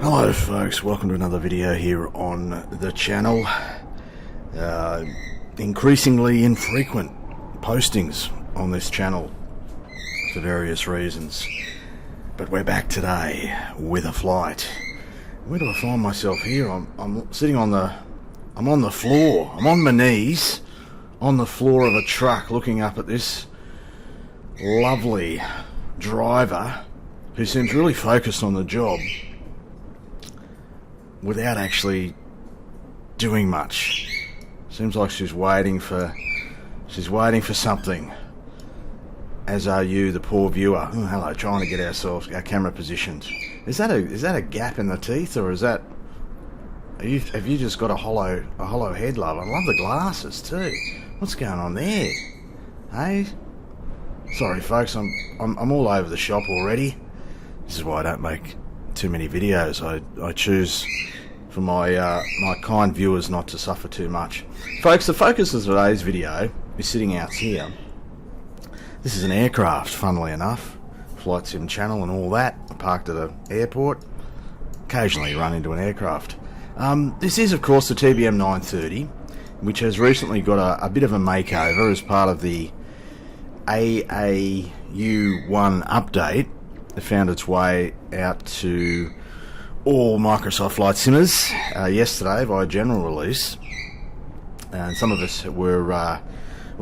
Hello folks, welcome to another video here on the channel. Increasingly infrequent postings on this channel for various reasons, but we're back today with a flight. Where do I find myself here? I'm sitting on the floor. I'm on my knees on the floor of a truck looking up at this lovely driver who seems really focused on the job without actually doing much. Seems like she's waiting for something. As are you, the poor viewer. Oh, hello, trying to get our camera positioned. Is that a gap in the teeth, or is that? Have you just got a hollow head, love? I love the glasses too. What's going on there? Hey, sorry folks, I'm all over the shop already. This is why I don't make too many videos. I choose for my kind viewers not to suffer too much. Folks, the focus of today's video is sitting out here. This is an aircraft, funnily enough. Flight Sim channel and all that. I parked at an airport. Occasionally run into an aircraft. This is, of course, the TBM 930, which has recently got a bit of a makeover as part of the AAU1 update that found its way out to all Microsoft Flight Simmers yesterday via general release. And some of us were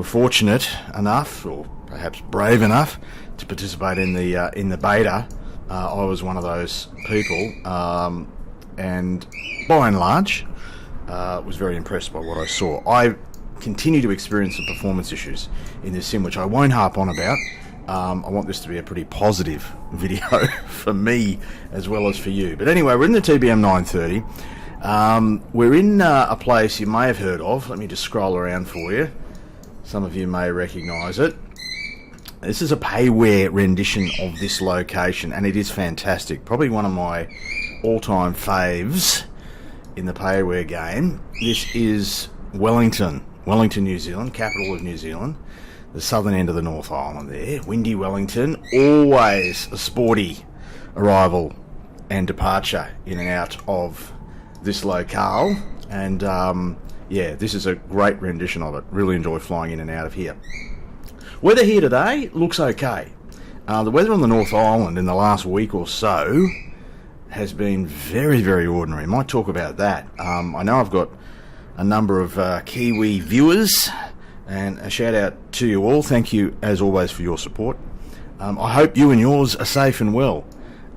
fortunate enough, or perhaps brave enough, to participate in the beta. I was one of those people, and by and large, was very impressed by what I saw. I continue to experience some performance issues in this sim, which I won't harp on about. I want this to be a pretty positive video for me as well as for you. But anyway, we're in the TBM 930. We're in a place you may have heard of. Let me just scroll around for you. Some of you may recognise it. This is a payware rendition of this location, and it is fantastic. Probably one of my all-time faves in the payware game. This is Wellington, New Zealand, capital of New Zealand. The southern end of the North Island there. Windy Wellington, always a sporty arrival and departure in and out of this locale. And yeah, this is a great rendition of it. Really enjoy flying in and out of here. Weather here today looks okay. The weather on the North Island in the last week or so has been very, very ordinary. Might talk about that. I know I've got a number of Kiwi viewers, and a shout out to you all. Thank you as always for your support. I hope you and yours are safe and well.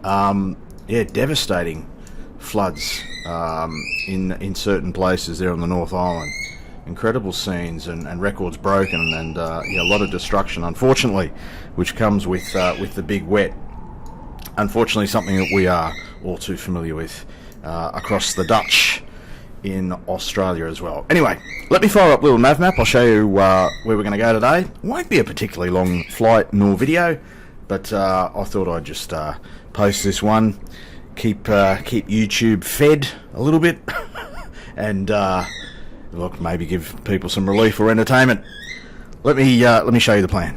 Yeah, devastating floods in certain places there on the North Island. Incredible scenes and records broken, and yeah, a lot of destruction, unfortunately, which comes with the big wet. Unfortunately, something that we are all too familiar with across the Dutch in Australia as well. Anyway, let me fire up a little nav map. I'll show you where we're going to go today. Won't be a particularly long flight nor video, but I thought I'd just post this one, keep YouTube fed a little bit, and look, maybe give people some relief or entertainment. Let me show you the plan.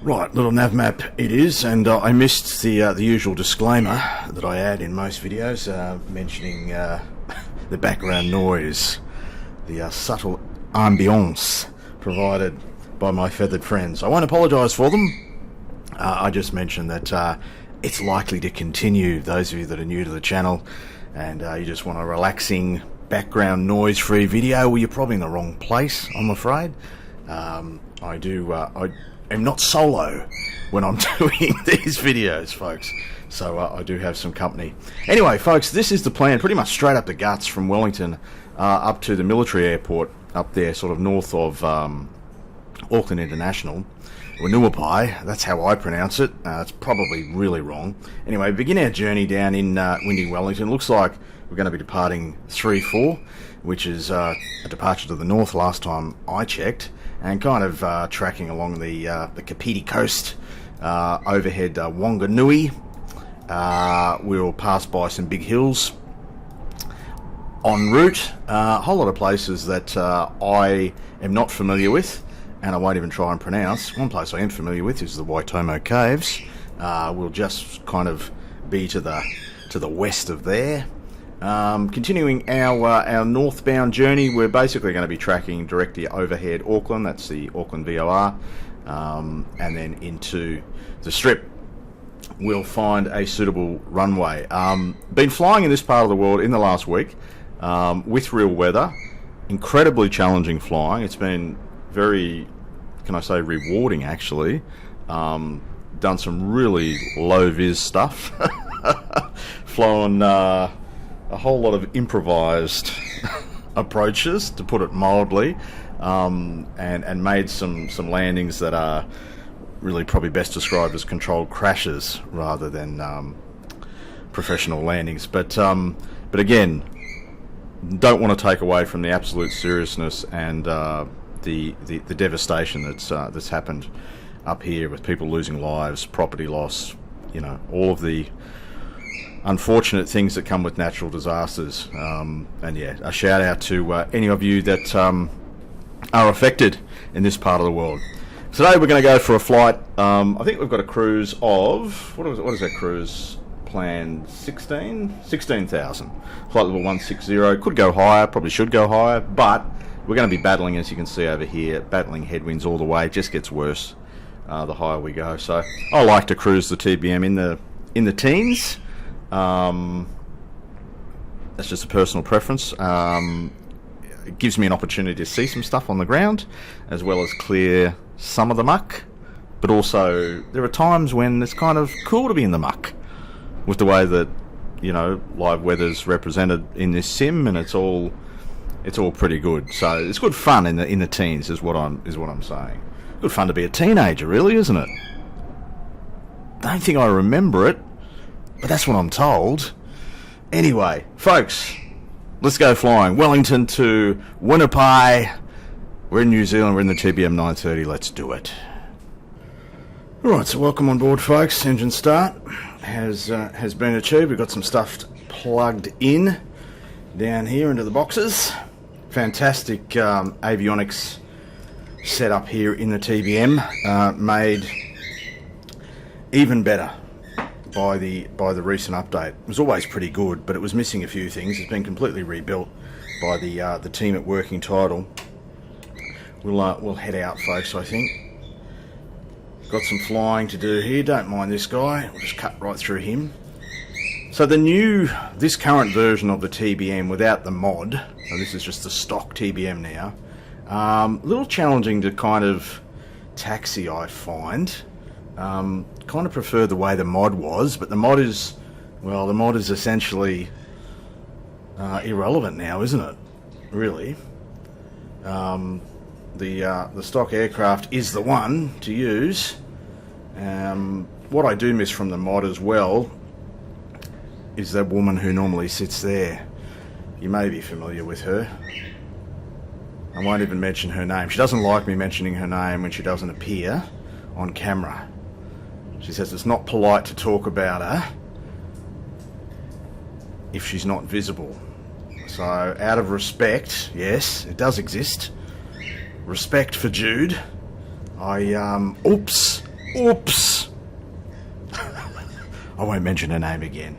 Right, little nav map it is, and I missed the usual disclaimer that I add in most videos, mentioning the background noise, the subtle ambience provided by my feathered friends. I won't apologise for them. I just mentioned that it's likely to continue. Those of you that are new to the channel and you just want a relaxing background noise-free video, well, you're probably in the wrong place, I'm afraid. I am not solo when I'm doing these videos, folks. So I do have some company. Anyway, folks, this is the plan, pretty much straight up the guts from Wellington up to the military airport up there, sort of north of Auckland International. NZWP, that's how I pronounce it. It's probably really wrong. Anyway, begin our journey down in windy Wellington. Looks like we're going to be departing 3-4, which is a departure to the north last time I checked, and kind of tracking along the Kapiti coast overhead Wanganui. We'll pass by some big hills. En route, a whole lot of places that I am not familiar with, and I won't even try and pronounce. One place I am familiar with is the Waitomo Caves. We'll just kind of be to the to the west of there. Continuing our northbound journey, we're basically going to be tracking directly overhead Auckland, that's the Auckland VOR, and then into the Strip. We'll find a suitable runway. Been flying in this part of the world in the last week with real weather. Incredibly challenging flying. It's been very, can I say, rewarding actually. Done some really low vis stuff. Flown a whole lot of improvised approaches, to put it mildly, and made some landings that are really probably best described as controlled crashes rather than professional landings. But again, don't want to take away from the absolute seriousness and the devastation that's happened up here, with people losing lives, property loss, all of the unfortunate things that come with natural disasters. And yeah, a shout out to any of you that are affected in this part of the world. Today we're going to go for a flight. I think we've got a cruise of, what is that cruise planned? 16,000. Flight level 160. Could go higher, probably should go higher, but we're going to be battling, as you can see over here, battling headwinds all the way. It just gets worse the higher we go. So I like to cruise the TBM in the teens. That's just a personal preference. It gives me an opportunity to see some stuff on the ground, as well as clear some of the muck, but also there are times when it's kind of cool to be in the muck, with the way that live weather's represented in this sim, and it's all pretty good. So it's good fun in the teens, is what I'm saying. Good fun to be a teenager, really, isn't it? Don't think I remember it, but that's what I'm told. Anyway, folks, let's go flying. Wellington to Winnipeg. We're in New Zealand, we're in the TBM 930, let's do it. Alright, so welcome on board, folks. Engine start has been achieved. We've got some stuff plugged in down here into the boxes. Fantastic avionics setup here in the TBM, made even better by the recent update. It was always pretty good, but it was missing a few things. It's been completely rebuilt by the team at Working Title. We'll head out, folks, I think. Got some flying to do here. Don't mind this guy. We'll just cut right through him. So this current version of the TBM without the mod, so this is just the stock TBM now, a little challenging to kind of taxi, I find. Kind of prefer the way the mod was, but the mod is essentially irrelevant now, isn't it? Really. The stock aircraft is the one to use. What I do miss from the mod as well is that woman who normally sits there. You may be familiar with her. I won't even mention her name. She doesn't like me mentioning her name when she doesn't appear on camera. She says it's not polite to talk about her if she's not visible. So out of respect, yes, it does exist. Respect for Jude. Oops. I won't mention her name again.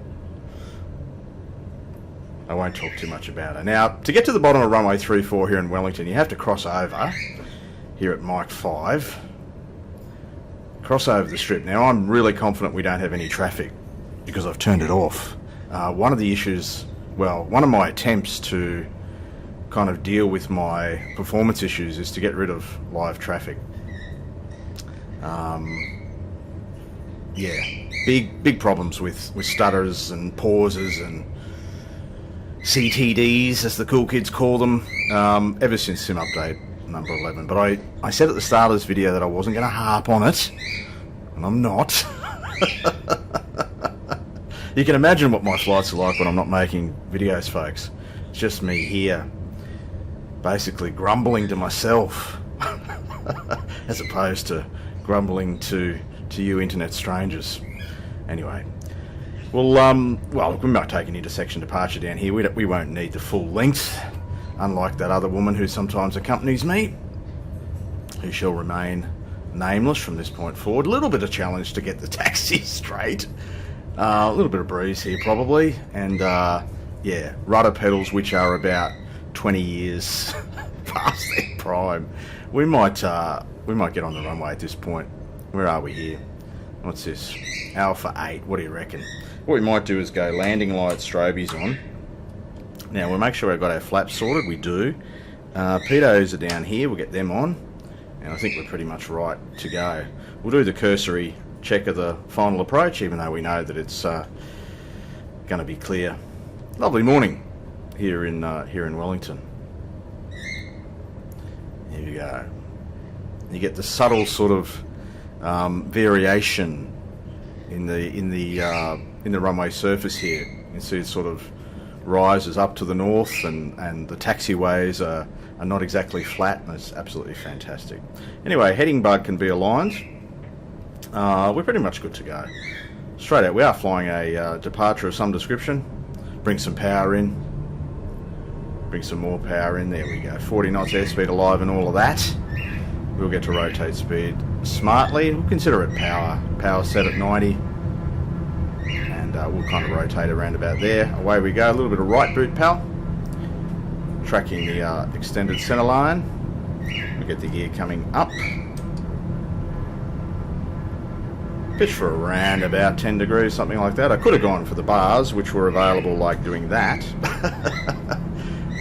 I won't talk too much about her. Now, to get to the bottom of runway 34 here in Wellington, you have to cross over here at Mike 5. Cross over the Strip. Now, I'm really confident we don't have any traffic because I've turned it off. One of the issues, one of my attempts to kind of deal with my performance issues is to get rid of live traffic. Big problems with stutters and pauses and CTDs, as the cool kids call them, ever since sim update number 11. But I said at the start of this video that I wasn't going to harp on it, and I'm not. You can imagine what my flights are like when I'm not making videos, folks. It's just me here, basically grumbling to myself, as opposed to grumbling to you internet strangers. Anyway, well, we might take an intersection departure down here. We won't need the full length, unlike that other woman who sometimes accompanies me, who shall remain nameless from this point forward. A little bit of challenge to get the taxi straight. A little bit of breeze here probably, and yeah, rudder pedals which are about 20 years past their prime. We might get on the runway at this point. Where are we here? What's this? Alpha 8. What do you reckon? What we might do is go landing light strobies on. Now we'll make sure we've got our flaps sorted. We do. Pitos are down here. We'll get them on, and I think we're pretty much right to go. We'll do the cursory check of the final approach, even though we know that it's going to be clear. Lovely morning here in Wellington. Here you go. You get the subtle sort of variation in the runway surface here. You can see it sort of rises up to the north, and the taxiways are not exactly flat, and it's absolutely fantastic. Anyway, heading bug can be aligned. We're pretty much good to go. Straight out, we are flying a departure of some description. Bring some power in. Bring some more power in. There we go. 40 knots airspeed alive and all of that. We'll get to rotate speed smartly. We'll consider it power set at 90. And we'll kind of rotate around about there. Away we go. A little bit of right boot pal. Tracking the extended centre line. We'll get the gear coming up. Pitch for around about 10 degrees, something like that. I could have gone for the bars, which were available like doing that.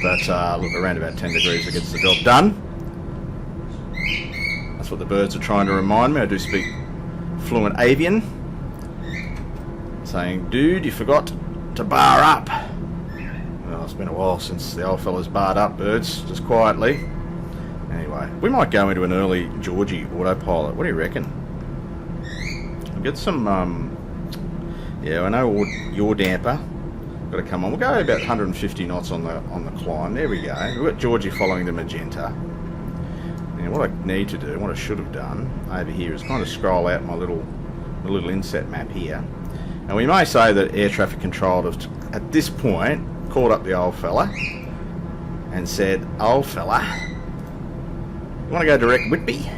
But look, around about 10 degrees, it gets the job done. That's what the birds are trying to remind me. I do speak fluent avian. Saying, dude, you forgot to bar up. Well, it's been a while since the old fella's barred up, birds, just quietly. Anyway, we might go into an early Georgie autopilot. What do you reckon? Get some, yeah, I know your damper got to come on. We'll go about 150 knots on the climb. There we go. We've got Georgie following the magenta. And what I need to do, what I should have done over here, is kind of scroll out my little inset map here. And we may say that air traffic control have, at this point, called up the old fella and said, "Old fella, you want to go direct Whitby?"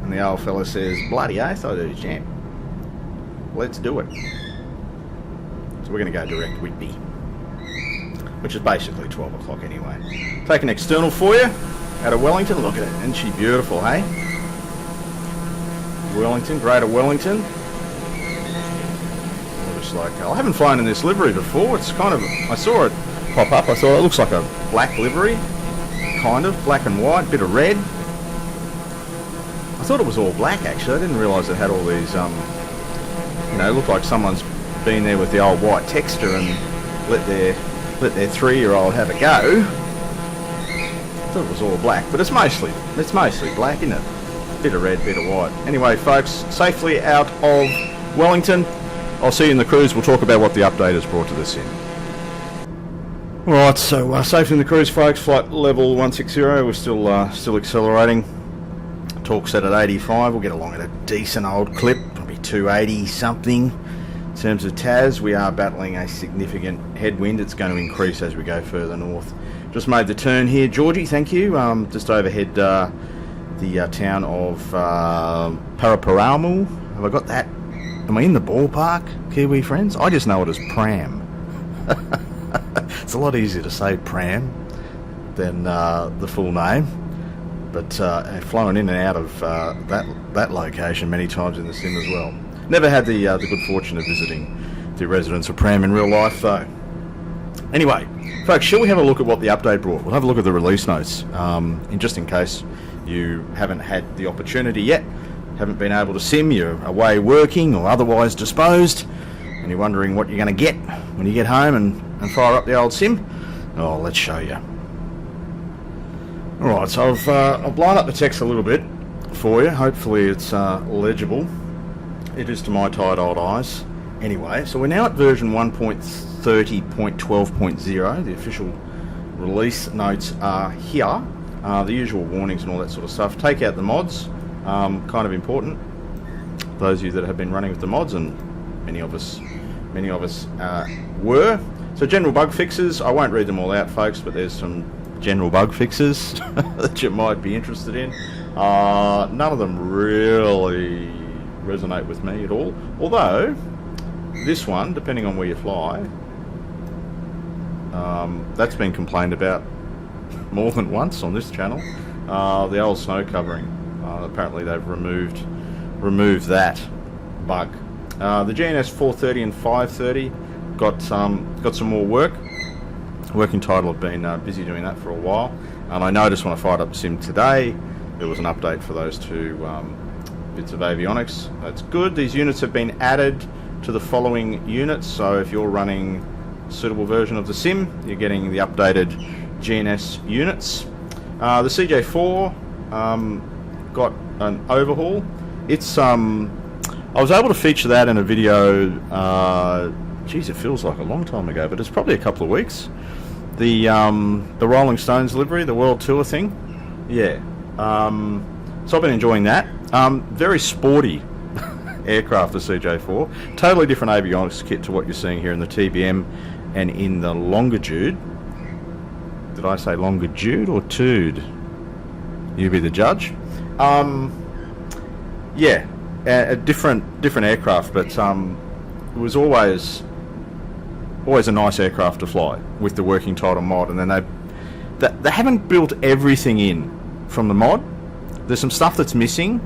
And the old fella says, "Bloody oath I do, champ. Let's do it." So we're going to go direct Whitby, which is basically 12 o'clock anyway. Take an external for you out of Wellington. Look at it. Isn't she beautiful, hey? Wellington, Greater Wellington. Just like, I haven't flown in this livery before. It's kind of, I saw it pop up. I thought it looks like a black livery, kind of black and white, bit of red. I thought it was all black actually. I didn't realise it had all these you know, looked like someone's been there with the old white texture and let their 3-year-old have a go. I thought it was all black, but it's mostly black, isn't it? Bit of red, bit of white. Anyway, folks, safely out of Wellington. I'll see you in the cruise. We'll talk about what the update has brought to this in. Alright, so safely in the cruise, folks. Flight level 160. We're still accelerating. Torque set at 85. We'll get along at a decent old clip. 280 something. In terms of TAS, we are battling a significant headwind. It's going to increase as we go further north. Just made the turn here, Georgie, thank you. Just overhead the town of Paraparaumu. Have I got that? Am I in the ballpark, Kiwi friends? I just know it as Pram. It's a lot easier to say Pram than the full name. But I've flown in and out of that location many times in the sim as well. Never had the good fortune of visiting the residents of Pram in real life though. Anyway, folks, shall we have a look at what the update brought? We'll have a look at the release notes, just in case you haven't had the opportunity yet, haven't been able to sim, you're away working or otherwise disposed, and you're wondering what you're going to get when you get home and fire up the old sim. Oh, let's show you. Alright, so I've lined up the text a little bit for you. Hopefully it's legible. It is to my tired old eyes. Anyway, so we're now at version 1.30.12.0. The official release notes are here. The usual warnings and all that sort of stuff. Take out the mods. Kind of important. Those of you that have been running with the mods, and many of us were. So general bug fixes. I won't read them all out, folks, but there's some general bug fixes that you might be interested in. None of them really resonate with me at all, although this one, depending on where you fly, that's been complained about more than once on this channel. The old snow covering. Apparently they've removed that bug. The GNS 430 and 530 got some more work. Working title have been busy doing that for a while, and I noticed when I fired up the sim today there was an update for those two bits of avionics. That's good. These units have been added to the following units, so if you're running a suitable version of the sim, you're getting the updated GNS units. The CJ4 got an overhaul. It's I was able to feature that in a video. Geez, it feels like a long time ago, but it's probably a couple of weeks. The Rolling Stones livery, the World Tour thing. Yeah. So I've been enjoying that. Very sporty aircraft, the CJ4. Totally different avionics kit to what you're seeing here in the TBM and in the Longitude. Did I say Longitude or Tude? You be the judge. Yeah, a different aircraft, but it was always a nice aircraft to fly with the working title mod. And then they haven't built everything in from the mod. There's some stuff that's missing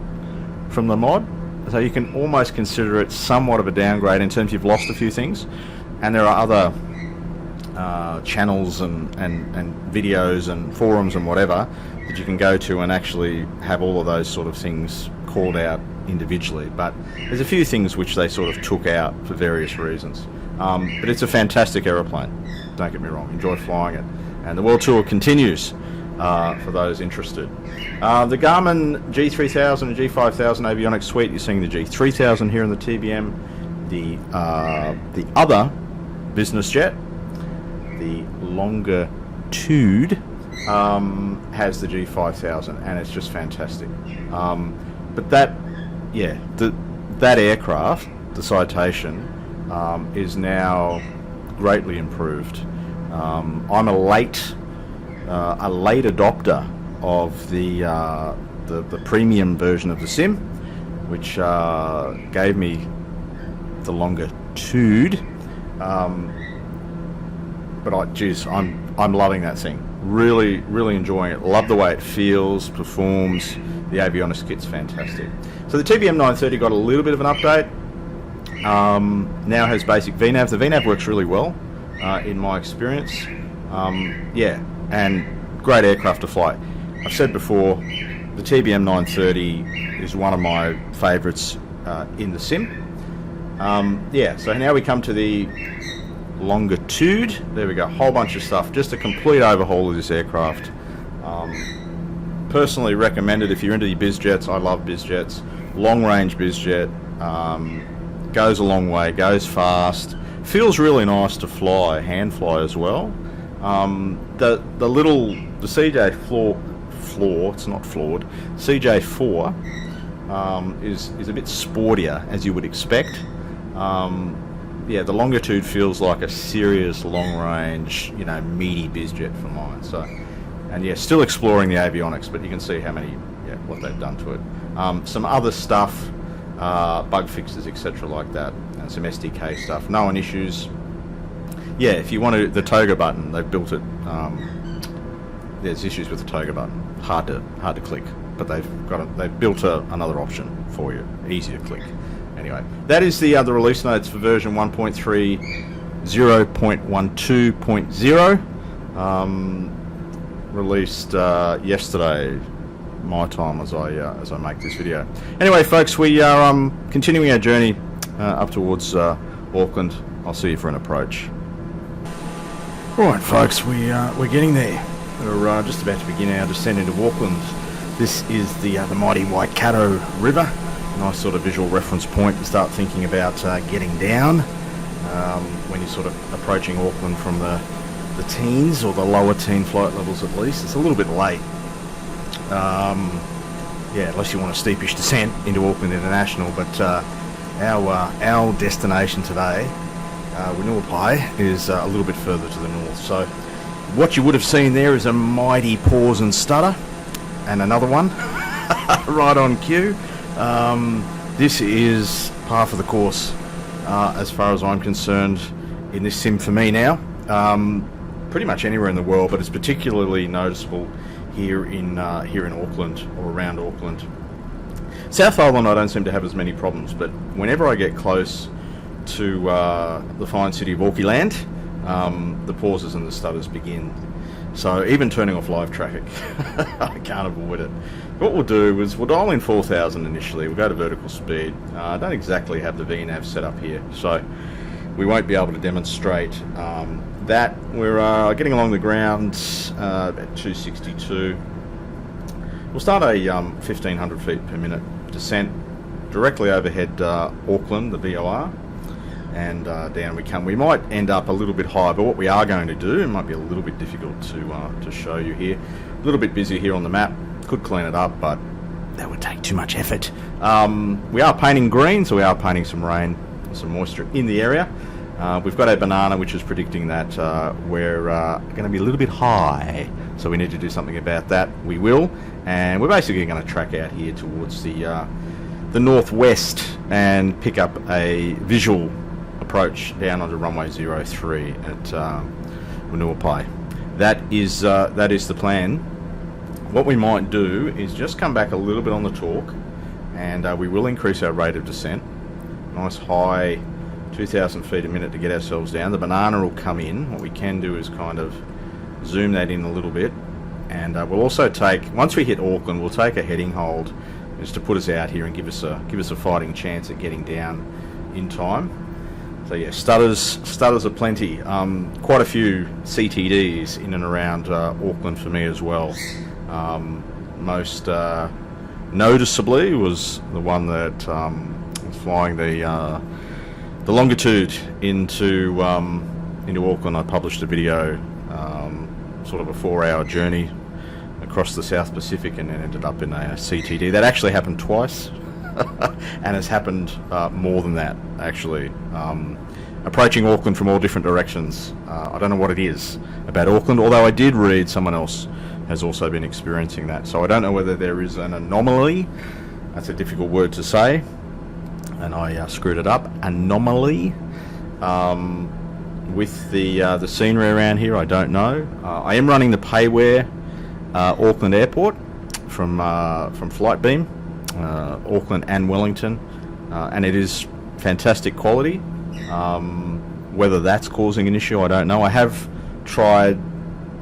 from the mod, so you can almost consider it somewhat of a downgrade in terms you've lost a few things. And there are other channels and videos and forums and whatever that you can go to and actually have all of those sort of things called out individually. But there's a few things which they sort of took out for various reasons. But it's a fantastic aeroplane, don't get me wrong, enjoy flying it. And the World Tour continues for those interested. The Garmin G3000 and G5000 avionics suite, you're seeing the G3000 here in the TBM. The other business jet, the Longitude, has the G5000, and it's just fantastic. But that aircraft, the Citation, is now greatly improved. I'm a late adopter of the premium version of the sim, which gave me the Longitude. But I'm loving that thing. Really enjoying it. Love the way it feels, performs. The avionics kit's fantastic. So the TBM 930 got a little bit of an update. Now has basic VNAV. The VNAV works really well, in my experience. Yeah, and great aircraft to fly. I've said before, the TBM 930 is one of my favourites in the sim. Yeah, so now we come to the Longitude. There we go, whole bunch of stuff. Just a complete overhaul of this aircraft. Personally recommended if you're into the biz jets. I love biz jets. Long range biz jet. Goes a long way, goes fast, feels really nice to fly, hand fly as well. The CJ floor, it's not flawed. CJ4 is a bit sportier, as you would expect. Yeah, the Longitude feels like a serious long range, meaty biz jet for mine. So, and yeah, still exploring the avionics, but you can see what they've done to it. Some other stuff. Bug fixes, etc. like that, and some SDK stuff. No issues. Yeah, if you want the toga button, they've built it. There's issues with the toga button. Hard to click, but they've built another option for you, easy to click. Anyway, that is the release notes for version 1.30.12.0, released yesterday. My time as I make this video. Anyway, folks, we are continuing our journey up towards Auckland. I'll see you for an approach. Right, folks, we're getting there. We're just about to begin our descent into Auckland. This is the mighty Waikato River. Nice sort of visual reference point to start thinking about getting down when you're sort of approaching Auckland from the teens, or the lower teen flight levels at least. It's a little bit late. Yeah, unless you want a steepish descent into Auckland International, but our destination today, Winuapai, is a little bit further to the north. So what you would have seen there is a mighty pause and stutter, and another one right on cue. This is par for the course as far as I'm concerned, in this sim for me now. Pretty much anywhere in the world, but it's particularly noticeable here in Auckland, or around Auckland. South Island I don't seem to have as many problems, but whenever I get close to the fine city of Auckland, the pauses and the stutters begin. So even turning off live traffic, I can't avoid it. What we'll do is we'll dial in 4,000 initially. We'll go to vertical speed. I don't exactly have the VNAV set up here, so we won't be able to demonstrate that. We're getting along the ground at 262. We'll start a 1,500 feet per minute descent directly overhead Auckland, the VOR, and down we come. We might end up a little bit high, but what we are going to do, it might be a little bit difficult to show you here. A little bit busy here on the map. Could clean it up, but that would take too much effort. We are painting green, so we are painting some rain, some moisture in the area. We've got a banana which is predicting that we're going to be a little bit high, so we need to do something about that. We will, and we're basically going to track out here towards the northwest and pick up a visual approach down onto runway 03 at Wellington. That is the plan. What we might do is just come back a little bit on the torque, and we will increase our rate of descent. Nice high 2,000 feet a minute to get ourselves down. The banana will come in. What we can do is kind of zoom that in a little bit, and we'll also take, once we hit Auckland, we'll take a heading hold just to put us out here and give us a fighting chance at getting down in time. So yeah, stutters are plenty. Quite a few CTDs in and around Auckland for me as well. Most noticeably was the one that was flying the longitude into Auckland. I published a video, sort of a 4-hour journey across the South Pacific, and then ended up in a CTD. That actually happened twice, and has happened more than that actually. Approaching Auckland from all different directions. I don't know what it is about Auckland, although I did read someone else has also been experiencing that. So I don't know whether there is an anomaly. That's a difficult word to say, and I screwed it up. Anomaly with the scenery around here. I don't know. I am running the Payware Auckland Airport from Flightbeam, Auckland and Wellington, and it is fantastic quality. Whether that's causing an issue, I don't know. I have tried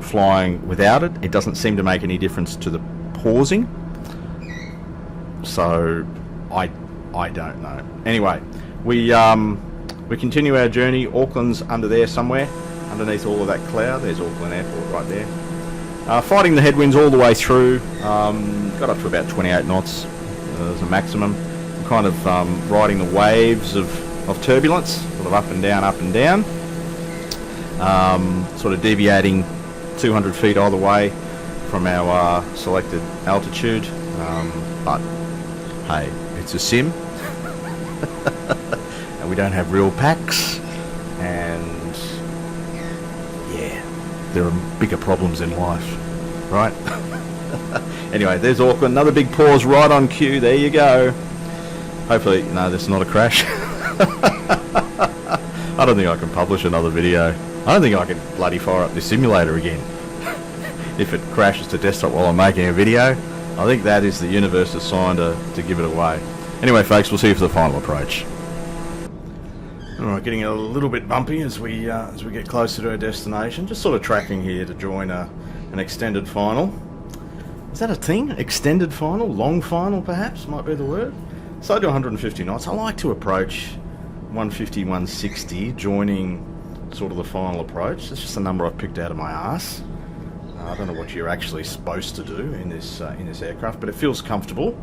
flying without it. It doesn't seem to make any difference to the pausing, so I don't know. Anyway, we continue our journey. Auckland's under there somewhere, underneath all of that cloud. There's Auckland Airport right there. Fighting the headwinds all the way through. Got up to about 28 knots as a maximum. I'm kind of riding the waves of turbulence, sort of up and down, sort of deviating 200 feet either way from our selected altitude, but hey, it's a sim and we don't have real packs, and yeah, there are bigger problems in life, right? Anyway, there's Auckland, another big pause right on cue. There you go. Hopefully, no, this is not a crash. I don't think I can publish another video. I don't think I can bloody fire up this simulator again. If it crashes to desktop while I'm making a video, I think that is the universe's sign to give it away. Anyway, folks, we'll see you for the final approach. Alright, getting a little bit bumpy as we get closer to our destination. Just sort of tracking here to join an extended final. Is that a thing? Extended final? Long final, perhaps, might be the word. So I do 150 knots. I like to approach 150, 160, joining sort of the final approach. It's just a number I've picked out of my ass. I don't know what you're actually supposed to do in this aircraft, but it feels comfortable.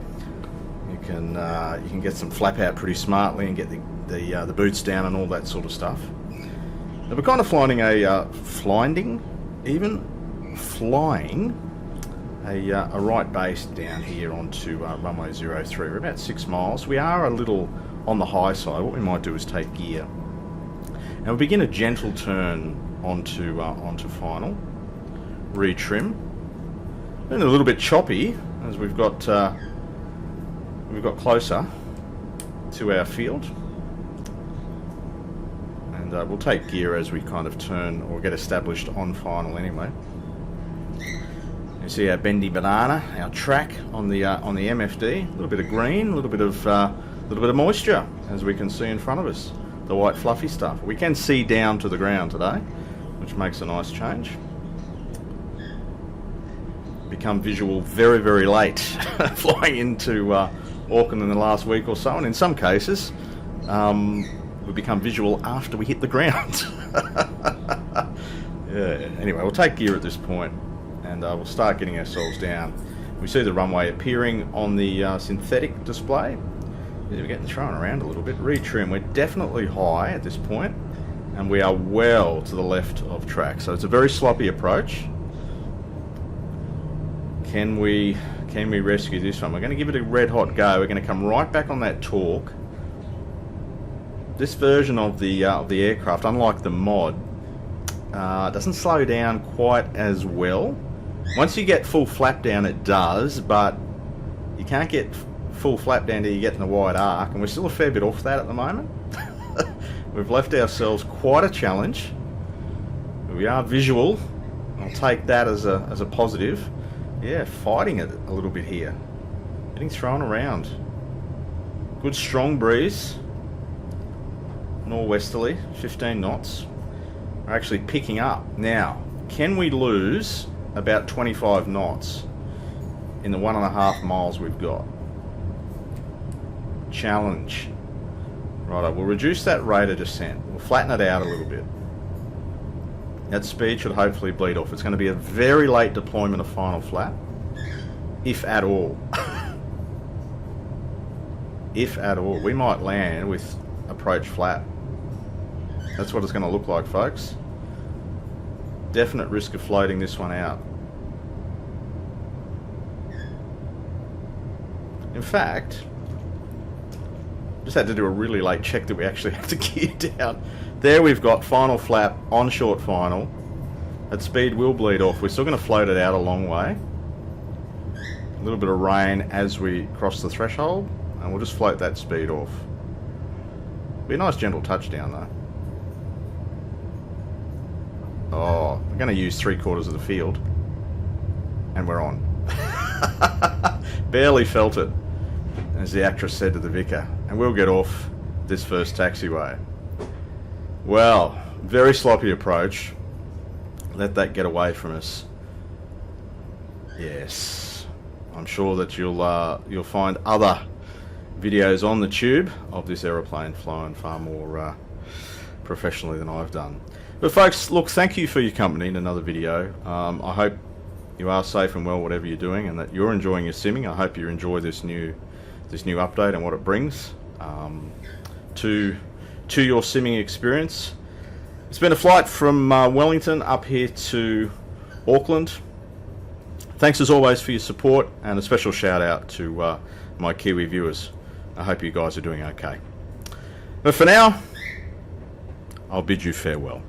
You can get some flap out pretty smartly and get the boots down and all that sort of stuff. Now we're kind of flying a right base down here onto runway 03. We're about 6 miles. We are a little on the high side. What we might do is take gear. And we'll begin a gentle turn onto final. Retrim. Then a little bit choppy as we've got closer to our field. and we'll take gear as we kind of turn or get established on final anyway. You see our bendy banana, our track on the MFD, a little bit of green, a little bit of moisture, as we can see in front of us, the white fluffy stuff. We can see down to the ground today, which makes a nice change. Become visual very, very late flying into Auckland in the last week or so, and in some cases we become visual after we hit the ground. Yeah. Anyway, we'll take gear at this point, and we'll start getting ourselves down. We see the runway appearing on the synthetic display. Yeah, we're getting thrown around a little bit. Retrim, we're definitely high at this point, and we are well to the left of track, so it's a very sloppy approach. Can we rescue this one? We're going to give it a red hot go. We're going to come right back on that torque. This version of the aircraft, unlike the mod, doesn't slow down quite as well. Once you get full flap down, it does, but you can't get full flap down till you get in the wide arc, and we're still a fair bit off that at the moment. We've left ourselves quite a challenge. We are visual. I'll take that as a positive. Yeah, fighting it a little bit here. Getting thrown around. Good strong breeze. Norwesterly, 15 knots. We're actually picking up. Now, can we lose about 25 knots in the 1.5 miles we've got? Challenge. Righto, we'll reduce that rate of descent. We'll flatten it out a little bit. That speed should hopefully bleed off. It's going to be a very late deployment of final flap, if at all. If at all. We might land with approach flap. That's what it's going to look like, folks. Definite risk of floating this one out. In fact, just had to do a really late check that we actually have to gear down. There we've got final flap on short final. That speed will bleed off. We're still going to float it out a long way. A little bit of rain as we cross the threshold, and we'll just float that speed off. Be a nice gentle touchdown though. Oh, we're going to use 3/4 of the field, and we're on. Barely felt it, as the actress said to the vicar, and we'll get off this first taxiway. Well, very sloppy approach. Let that get away from us. Yes, I'm sure that you'll find other videos on the tube of this aeroplane flying far more professionally than I've done. But folks, look, thank you for your company in another video. I hope you are safe and well whatever you're doing, and that you're enjoying your simming. I hope you enjoy this new update and what it brings to your simming experience. It's been a flight from Wellington up here to Auckland. Thanks as always for your support, and a special shout out to my Kiwi viewers. I hope you guys are doing okay. But for now, I'll bid you farewell.